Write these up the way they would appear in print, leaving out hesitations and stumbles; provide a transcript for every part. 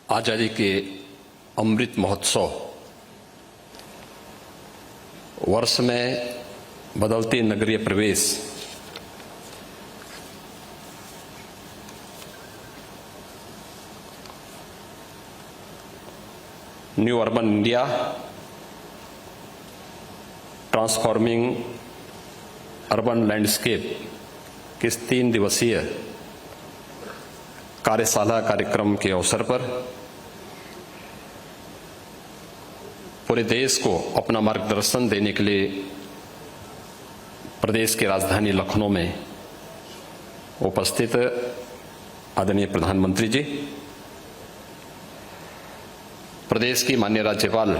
आजादी के अमृत महोत्सव वर्ष में बदलती नगरीय प्रवेश new urban India transforming urban landscape के इस 3 दिवसीय कार्यशाला कार्यक्रम के अवसर पर पूरे देश को अपना मार्गदर्शन देने के लिए प्रदेश की राजधानी लखनऊ में उपस्थित आदरणीय प्रधानमंत्री जी, प्रदेश की माननीय राज्यपाल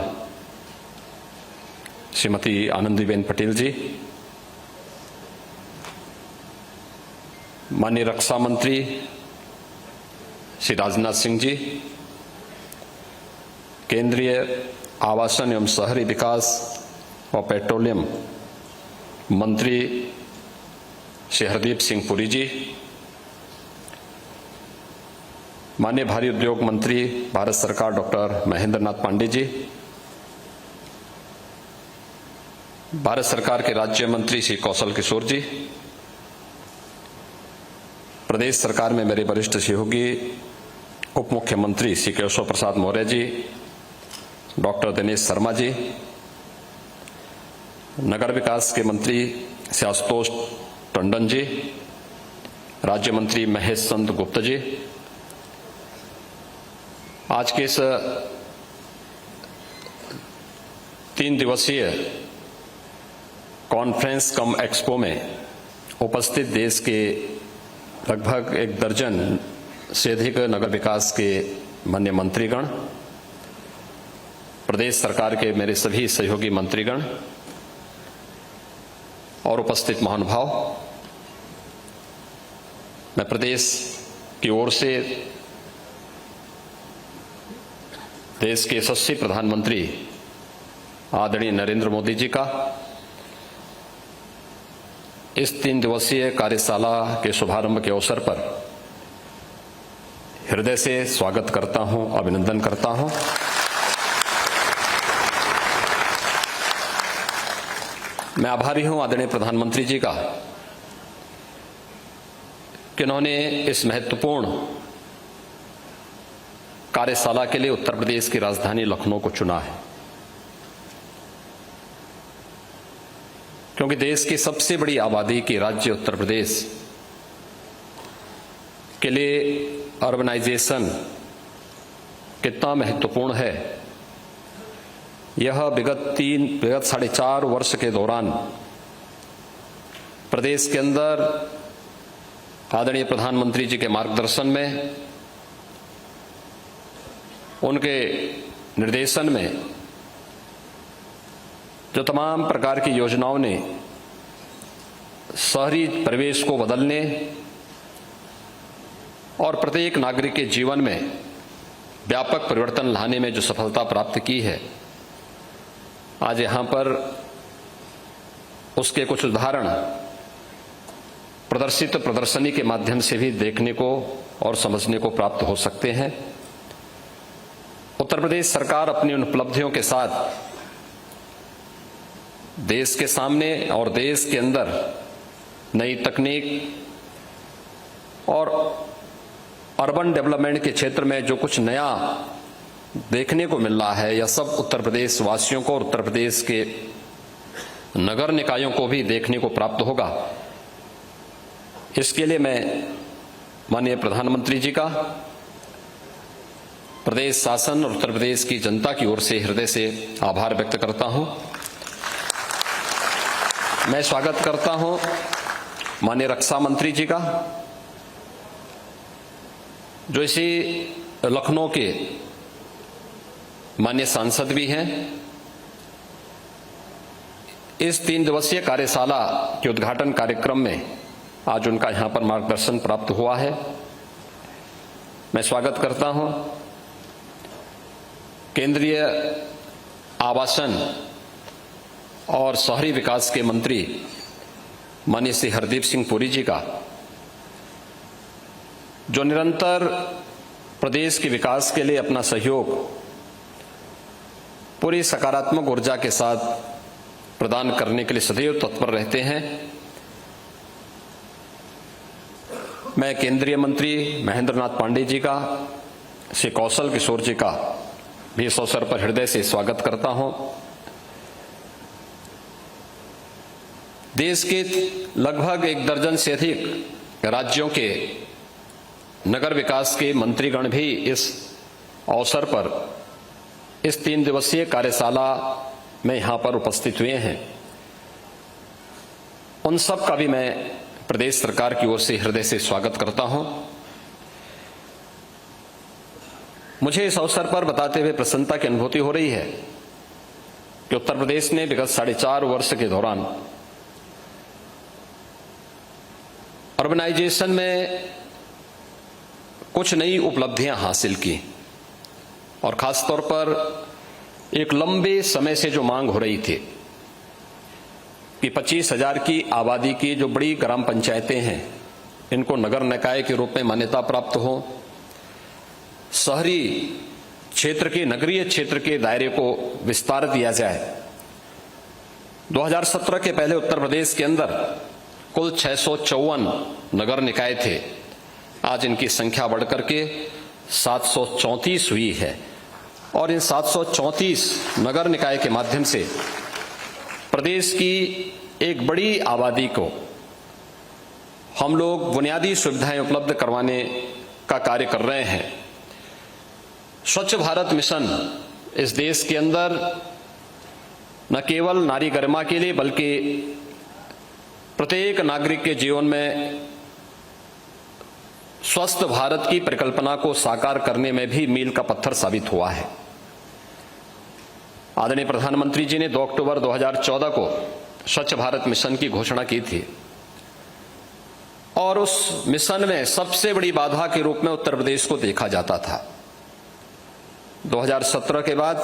श्रीमती आनंदीबेन पटेल जी, माननीय रक्षा मंत्री श्री राजनाथ सिंह जी, केंद्रीय आवासन एवं शहरी विकास व पेट्रोलियम मंत्री श्री हरदीप सिंह पुरी जी, माननीय भारी उद्योग मंत्री भारत सरकार डॉक्टर महेंद्र नाथ पांडे जी, भारत सरकार के राज्य मंत्री श्री कौशल किशोर जी, प्रदेश सरकार में मेरे वरिष्ठ सहयोगी उप मुख्यमंत्री श्री केशव प्रसाद मौर्य जी, डॉक्टर दिनेश शर्मा जी, नगर विकास के मंत्री श्री आशुतोष टंडन जी, राज्य मंत्री महेश चंद्र गुप्ता जी, आज के इस 3 दिवसीय कॉन्फ्रेंस कम एक्सपो में उपस्थित देश के लगभग 1 दर्जन से अधिक नगर विकास के माननीय मंत्रीगण, प्रदेश सरकार के मेरे सभी सहयोगी मंत्रीगण और उपस्थित महानुभाव, मैं प्रदेश की ओर से देश के यशस्वी प्रधानमंत्री आदरणीय नरेंद्र मोदी जी का इस 3 दिवसीय कार्यशाला के शुभारंभ के अवसर पर हृदय से स्वागत करता हूं, अभिनंदन करता हूं। मैं आभारी हूं आदरणीय प्रधानमंत्री जी का कि उन्होंने इस महत्वपूर्ण कार्यशाला के लिए उत्तर प्रदेश की राजधानी लखनऊ को चुना है, क्योंकि देश की सबसे बड़ी आबादी के राज्य उत्तर प्रदेश के लिए अर्बनाइजेशन कितना महत्वपूर्ण है, यह विगत 4.5 वर्ष के दौरान प्रदेश के अंदर आदरणीय प्रधानमंत्री जी के मार्गदर्शन में, उनके निर्देशन में जो तमाम प्रकार की योजनाओं ने शहरी परिवेश को बदलने और प्रत्येक नागरिक के जीवन में व्यापक परिवर्तन लाने में जो सफलता प्राप्त की है, आज यहां पर उसके कुछ उदाहरण प्रदर्शनी के माध्यम से भी देखने को और समझने को प्राप्त हो सकते हैं। उत्तर प्रदेश सरकार अपनी उन उपलब्धियों के साथ देश के सामने और देश के अंदर नई तकनीक और अर्बन डेवलपमेंट के क्षेत्र में जो कुछ नया देखने को मिल रहा है, यह सब उत्तर प्रदेश वासियों को और उत्तर प्रदेश के नगर निकायों को भी देखने को प्राप्त होगा। इसके लिए मैं माननीय प्रधानमंत्री जी का, प्रदेश शासन और उत्तर प्रदेश की जनता की ओर से हृदय से आभार व्यक्त करता हूं। मैं स्वागत करता हूं माननीय रक्षा मंत्री जी का, जो इसी लखनऊ के माननीय सांसद भी हैं। इस 3 दिवसीय कार्यशाला के उद्घाटन कार्यक्रम में आज उनका यहां पर मार्गदर्शन प्राप्त हुआ है। मैं स्वागत करता हूं केंद्रीय आवासन और शहरी विकास के मंत्री माननीय श्री हरदीप सिंह पुरी जी का, जो निरंतर प्रदेश के विकास के लिए अपना सहयोग पूरी सकारात्मक ऊर्जा के साथ प्रदान करने के लिए सदैव तत्पर रहते हैं। मैं केंद्रीय मंत्री महेंद्र नाथ पांडे जी का, श्री कौशल किशोर जी का भी इस अवसर पर हृदय से स्वागत करता हूं। देश के लगभग 1 दर्जन से अधिक राज्यों के नगर विकास के मंत्रीगण भी इस अवसर पर इस 3 दिवसीय कार्यशाला में यहां पर उपस्थित हुए हैं। उन सब का भी मैं प्रदेश सरकार की ओर से हृदय से स्वागत करता हूं। मुझे इस अवसर पर बताते हुए प्रसन्नता की अनुभूति हो रही है कि उत्तर प्रदेश ने विगत 4.5 वर्ष के दौरान अर्बनाइजेशन में कुछ नई उपलब्धियां हासिल की और खासतौर पर एक लंबे समय से जो मांग हो रही थी कि 25,000 की आबादी की जो बड़ी ग्राम पंचायतें हैं इनको नगर निकाय के रूप में मान्यता प्राप्त हो, शहरी क्षेत्र के, नगरीय क्षेत्र के दायरे को विस्तार दिया जाए। 2017 के पहले उत्तर प्रदेश के अंदर कुल 654 नगर निकाय थे। आज इनकी संख्या बढ़कर के 734 हुई है और इन 734 नगर निकाय के माध्यम से प्रदेश की एक बड़ी आबादी को हम लोग बुनियादी सुविधाएं उपलब्ध करवाने का कार्य कर रहे हैं। स्वच्छ भारत मिशन इस देश के अंदर न केवल नारी गरिमा के लिए बल्कि प्रत्येक नागरिक के जीवन में स्वस्थ भारत की परिकल्पना को साकार करने में भी मील का पत्थर साबित हुआ है। आदरणीय प्रधानमंत्री जी ने 2 अक्टूबर 2014 को स्वच्छ भारत मिशन की घोषणा की थी और उस मिशन में सबसे बड़ी बाधा के रूप में उत्तर प्रदेश को देखा जाता था। 2017 के बाद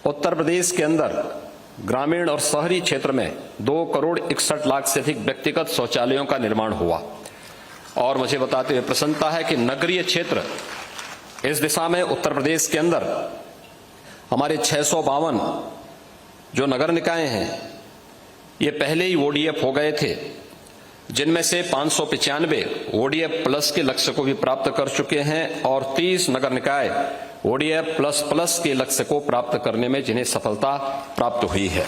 उत्तर प्रदेश के अंदर ग्रामीण और शहरी क्षेत्र में 2,61,00,000 से अधिक व्यक्तिगत शौचालयों का निर्माण हुआ और मुझे बताते हुए प्रसन्नता है कि नगरीय क्षेत्र इस दिशा में उत्तर प्रदेश के अंदर हमारे 652 जो नगर निकाय हैं ये पहले ही ODF हो गए थे, जिनमें से 595 ODF प्लस के लक्ष्य को भी प्राप्त कर चुके हैं और 30 नगर निकाय ODF प्लस प्लस के लक्ष्य को प्राप्त करने में जिन्हें सफलता प्राप्त हुई है।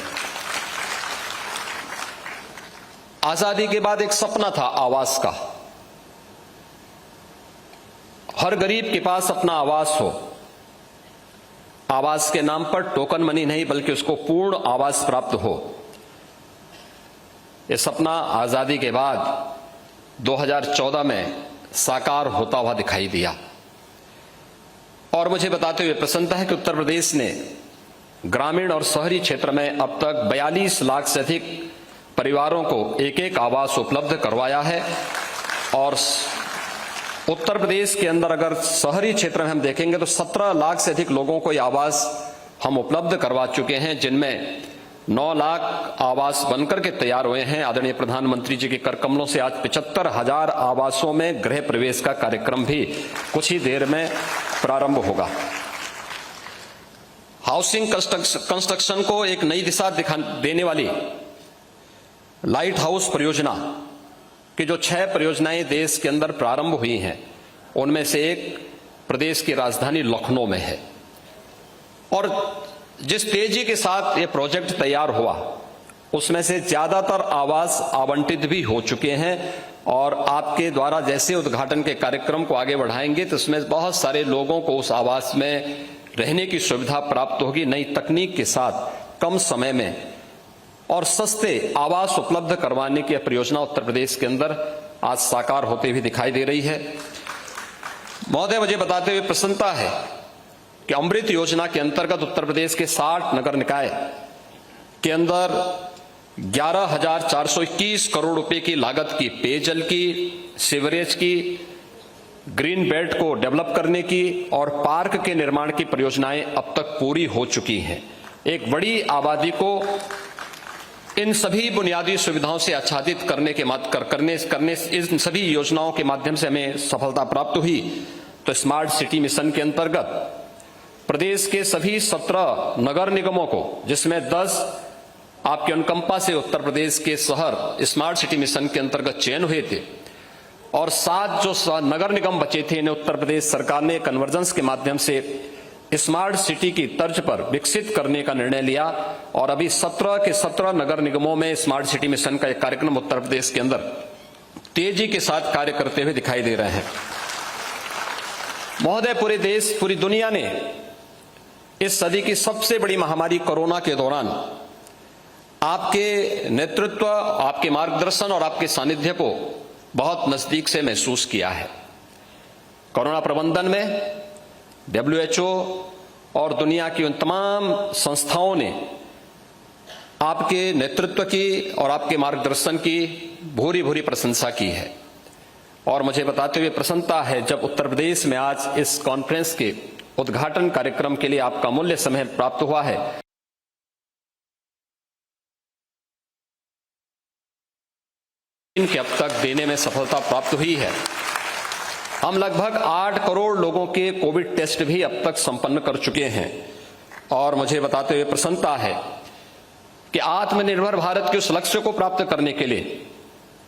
आजादी के बाद एक सपना था आवास का, हर गरीब के पास अपना आवास हो, आवास के नाम पर टोकन मनी नहीं बल्कि उसको पूर्ण आवास प्राप्त हो। यह सपना आजादी के बाद 2014 में साकार होता हुआ दिखाई दिया और मुझे बताते हुए प्रसन्नता है कि उत्तर प्रदेश ने ग्रामीण और शहरी क्षेत्र में अब तक 42 लाख से अधिक परिवारों को एक आवास उपलब्ध करवाया है और उत्तर प्रदेश के अंदर अगर शहरी क्षेत्र में हम देखेंगे तो 17 लाख से अधिक लोगों को यह आवास हम उपलब्ध करवा चुके हैं, जिनमें 9 लाख आवास बनकर के तैयार हुए हैं। आदरणीय प्रधानमंत्री जी के कर कमलों से आज 75,000 आवासों में गृह प्रवेश का कार्यक्रम भी कुछ ही देर में प्रारंभ होगा। हाउसिंग कंस्ट्रक्शन को एक नई दिशा देने वाली लाइट हाउस परियोजना कि जो 6 परियोजनाएं देश के अंदर प्रारंभ हुई हैं उनमें से एक प्रदेश की राजधानी लखनऊ में है और जिस तेजी के साथ ये प्रोजेक्ट तैयार हुआ उसमें से ज्यादातर आवास आवंटित भी हो चुके हैं और आपके द्वारा जैसे उद्घाटन के कार्यक्रम को आगे बढ़ाएंगे तो उसमें बहुत सारे लोगों को उस आवास में रहने की सुविधा प्राप्त होगी। नई तकनीक के साथ कम समय में और सस्ते आवास उपलब्ध करवाने की परियोजना उत्तर प्रदेश के अंदर आज साकार होते हुए दिखाई दे रही है। महोदय, मुझे बताते हुए प्रसन्नता है कि अमृत योजना के अंतर्गत उत्तर प्रदेश के 60 नगर निकाय के अंदर 11,421 करोड़ रुपए की लागत की पेयजल की, सीवरेज की, ग्रीन बेल्ट को डेवलप करने की और पार्क के निर्माण की परियोजनाएं अब तक पूरी हो चुकी हैं। एक बड़ी आबादी को इन सभी बुनियादी सुविधाओं से आच्छादित करने इन सभी योजनाओं के माध्यम से हमें सफलता प्राप्त हुई। तो तो स्मार्ट सिटी मिशन के अंतर्गत प्रदेश के सभी 17 नगर निगमों को, जिसमें 10 आपके अनुकंपा से उत्तर प्रदेश के शहर स्मार्ट सिटी मिशन के अंतर्गत चयन हुए थे, और 7 जो नगर निगम बचे थे इन्हें उत्तर प्रदेश सरकार ने कन्वर्जेंस के माध्यम से स्मार्ट सिटी की तर्ज पर विकसित करने का निर्णय लिया। और अभी 17 के 17 नगर निगमों में स्मार्ट सिटी मिशन का एक कार्यक्रम उत्तर प्रदेश के अंदर तेजी के साथ कार्य करते हुए दिखाई दे रहे हैं। महोदय, पूरे देश, पूरी दुनिया ने इस सदी की सबसे बड़ी महामारी कोरोना के दौरान आपके नेतृत्व, आपके मार्गदर्शन और आपके सानिध्य को बहुत नजदीक से महसूस किया है। कोरोना प्रबंधन में WHO और दुनिया की उन तमाम संस्थाओं ने आपके नेतृत्व की और आपके मार्गदर्शन की भूरी भूरी प्रशंसा की है। और मुझे बताते हुए प्रसन्नता है जब उत्तर प्रदेश में आज इस कॉन्फ्रेंस के उद्घाटन कार्यक्रम के लिए आपका अमूल्य समय प्राप्त हुआ है। इनके अब तक देने में सफलता प्राप्त हुई है। हम लगभग 8 करोड़ लोगों के कोविड टेस्ट भी अब तक संपन्न कर चुके हैं। और मुझे बताते हुए प्रसन्नता है कि आत्मनिर्भर भारत के उस लक्ष्य को प्राप्त करने के लिए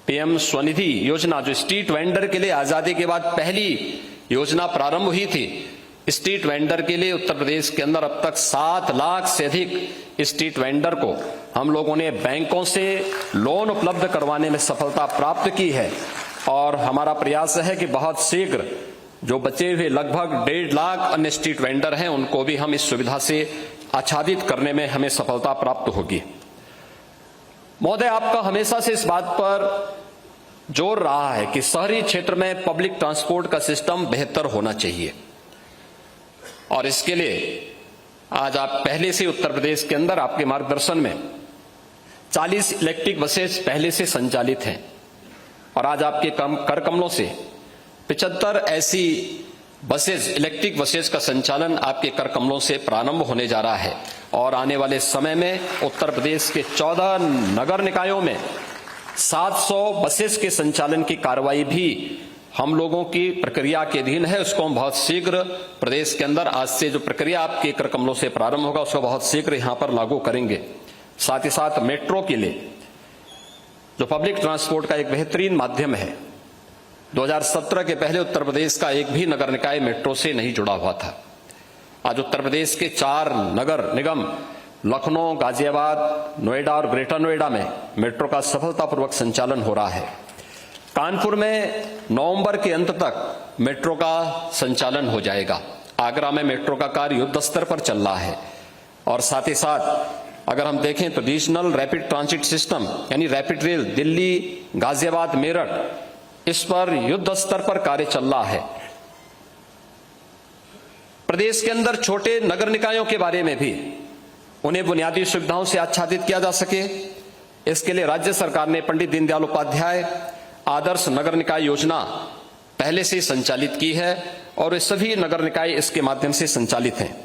PM स्वनिधि योजना, जो स्ट्रीट वेंडर के लिए आजादी के बाद पहली योजना प्रारंभ हुई थी, स्ट्रीट वेंडर के लिए उत्तर प्रदेश के अंदर अब तक 7 लाख से अधिक स्ट्रीट वेंडर को हम लोगों ने बैंकों से लोन उपलब्ध करवाने में सफलता प्राप्त की है। और हमारा प्रयास है कि बहुत शीघ्र जो बचे हुए लगभग 1.5 लाख अन्य स्ट्रीट वेंडर हैं उनको भी हम इस सुविधा से आच्छादित करने में हमें सफलता प्राप्त होगी। महोदय, आपका हमेशा से इस बात पर जोर रहा है कि शहरी क्षेत्र में पब्लिक ट्रांसपोर्ट का सिस्टम बेहतर होना चाहिए, और इसके लिए आज आप पहले से उत्तर प्रदेश के अंदर आपके मार्गदर्शन में 40 इलेक्ट्रिक बसेस पहले से संचालित हैं, और आज आपके कर कमलों से 75 ऐसी बसेस, इलेक्ट्रिक बसेस का संचालन आपके कर कमलों से प्रारंभ होने जा रहा है। और आने वाले समय में उत्तर प्रदेश के 14 नगर निकायों में 700 बसेस के संचालन की कार्रवाई भी हम लोगों की प्रक्रिया के अधीन है। उसको हम बहुत शीघ्र प्रदेश के अंदर, आज से जो प्रक्रिया आपके कर कमलों से प्रारंभ होगा उसको बहुत शीघ्र यहां पर लागू करेंगे। साथ ही साथ मेट्रो के लिए, जो पब्लिक ट्रांसपोर्ट का एक बेहतरीन माध्यम है, 2017 के पहले उत्तर प्रदेश का एक भी नगर निकाय मेट्रो से नहीं जुड़ा हुआ था। आज उत्तर प्रदेश के 4 नगर निगम लखनऊ, गाजियाबाद, नोएडा और ग्रेटर नोएडा में मेट्रो का सफलतापूर्वक संचालन हो रहा है। कानपुर में नवंबर के अंत तक मेट्रो का संचालन हो जाएगा। आगरा में मेट्रो का कार्य युद्ध स्तर पर चल रहा है। और साथ ही साथ अगर हम देखें तो रीजनल रैपिड ट्रांजिट सिस्टम यानी रैपिड रेल दिल्ली, गाजियाबाद, मेरठ, इस पर युद्ध स्तर पर कार्य चल रहा है। प्रदेश के अंदर छोटे नगर निकायों के बारे में भी उन्हें बुनियादी सुविधाओं से आच्छादित किया जा सके, इसके लिए राज्य सरकार ने पंडित दीनदयाल उपाध्याय आदर्श नगर निकाय योजना पहले से संचालित की है, और वे सभी नगर निकाय इसके माध्यम से संचालित हैं।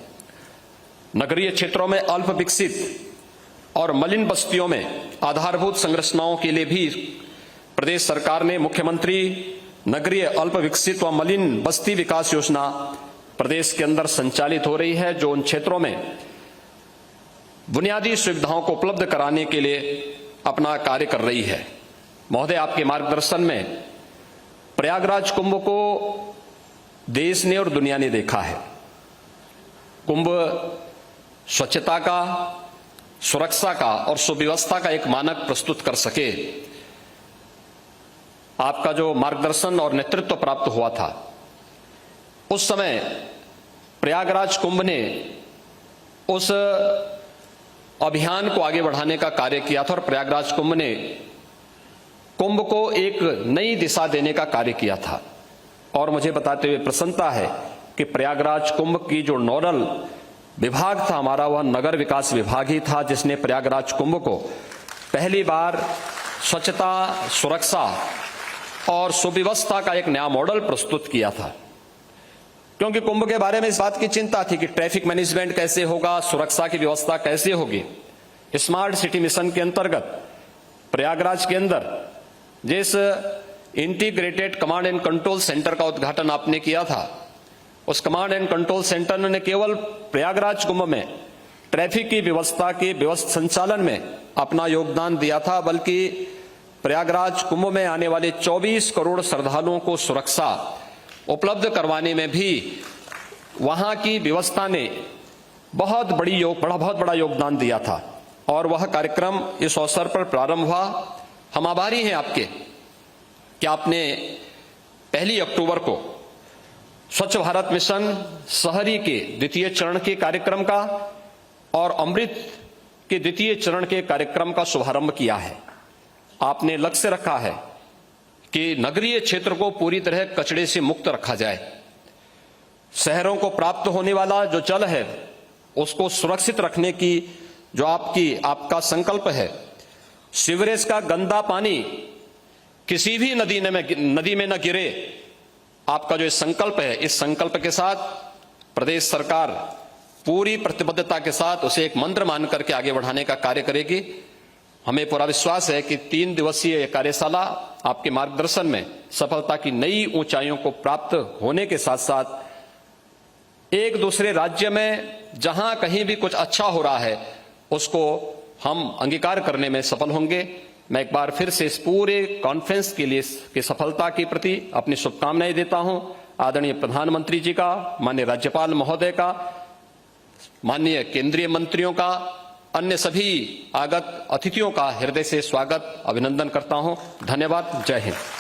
नगरीय क्षेत्रों में अल्प विकसित और मलिन बस्तियों में आधारभूत संरचनाओं के लिए भी प्रदेश सरकार ने मुख्यमंत्री नगरीय अल्प विकसित व मलिन बस्ती विकास योजना प्रदेश के अंदर संचालित हो रही है, जो उन क्षेत्रों में बुनियादी सुविधाओं को उपलब्ध कराने के लिए अपना कार्य कर रही है। महोदय, आपके मार्गदर्शन में प्रयागराज कुंभ को देश ने और दुनिया ने देखा है। कुंभ स्वच्छता का, सुरक्षा का और सुव्यवस्था का एक मानक प्रस्तुत कर सके। आपका जो मार्गदर्शन और नेतृत्व प्राप्त हुआ था, उस समय प्रयागराज कुंभ ने उस अभियान को आगे बढ़ाने का कार्य किया था, और प्रयागराज कुंभ ने कुंभ को एक नई दिशा देने का कार्य किया था। और मुझे बताते हुए प्रसन्नता है कि प्रयागराज कुंभ की जो नोडल विभाग था हमारा, वह नगर विकास विभाग ही था, जिसने प्रयागराज कुंभ को पहली बार स्वच्छता, सुरक्षा और सुव्यवस्था का एक नया मॉडल प्रस्तुत किया था। क्योंकि कुंभ के बारे में इस बात की चिंता थी कि ट्रैफिक मैनेजमेंट कैसे होगा, सुरक्षा की व्यवस्था कैसे होगी। स्मार्ट सिटी मिशन के अंतर्गत प्रयागराज के अंदर जिस integrated command and control centre का उद्घाटन आपने किया था, उस कमांड एंड कंट्रोल सेंटर ने केवल प्रयागराज कुंभ में ट्रैफिक की व्यवस्था के व्यवस्थित संचालन में अपना योगदान दिया था, बल्कि प्रयागराज कुंभ में आने वाले 24 करोड़ श्रद्धालुओं को सुरक्षा उपलब्ध करवाने में भी वहां की व्यवस्था ने बहुत बड़ा योगदान दिया था। और वह कार्यक्रम इस अवसर पर प्रारंभ हुआ। हम आभारी हैं आपके कि आपने 1 अक्टूबर को स्वच्छ भारत मिशन शहरी के द्वितीय चरण के कार्यक्रम का और अमृत के द्वितीय चरण के कार्यक्रम का शुभारंभ किया है। आपने लक्ष्य रखा है कि नगरीय क्षेत्र को पूरी तरह कचरे से मुक्त रखा जाए। शहरों को प्राप्त होने वाला जो जल है उसको सुरक्षित रखने की जो आपका संकल्प है। सीवरेज का गंदा पानी किसी भी नदी में न गिरे, आपका जो संकल्प है, इस संकल्प के साथ प्रदेश सरकार पूरी प्रतिबद्धता के साथ उसे एक मंत्र मान करके आगे बढ़ाने का कार्य करेगी। हमें पूरा विश्वास है कि 3 दिवसीय कार्यशाला आपके मार्गदर्शन में सफलता की नई ऊंचाइयों को प्राप्त होने के साथ साथ एक दूसरे राज्य में जहां कहीं भी कुछ अच्छा हो रहा है उसको हम अंगीकार करने में सफल होंगे। मैं एक बार फिर से इस पूरे कॉन्फ्रेंस के लिए की सफलता के प्रति अपनी शुभकामनाएं देता हूं। आदरणीय प्रधानमंत्री जी का, माननीय राज्यपाल महोदय का, माननीय केंद्रीय मंत्रियों का, अन्य सभी आगत अतिथियों का हृदय से स्वागत अभिनंदन करता हूं। धन्यवाद। जय हिंद।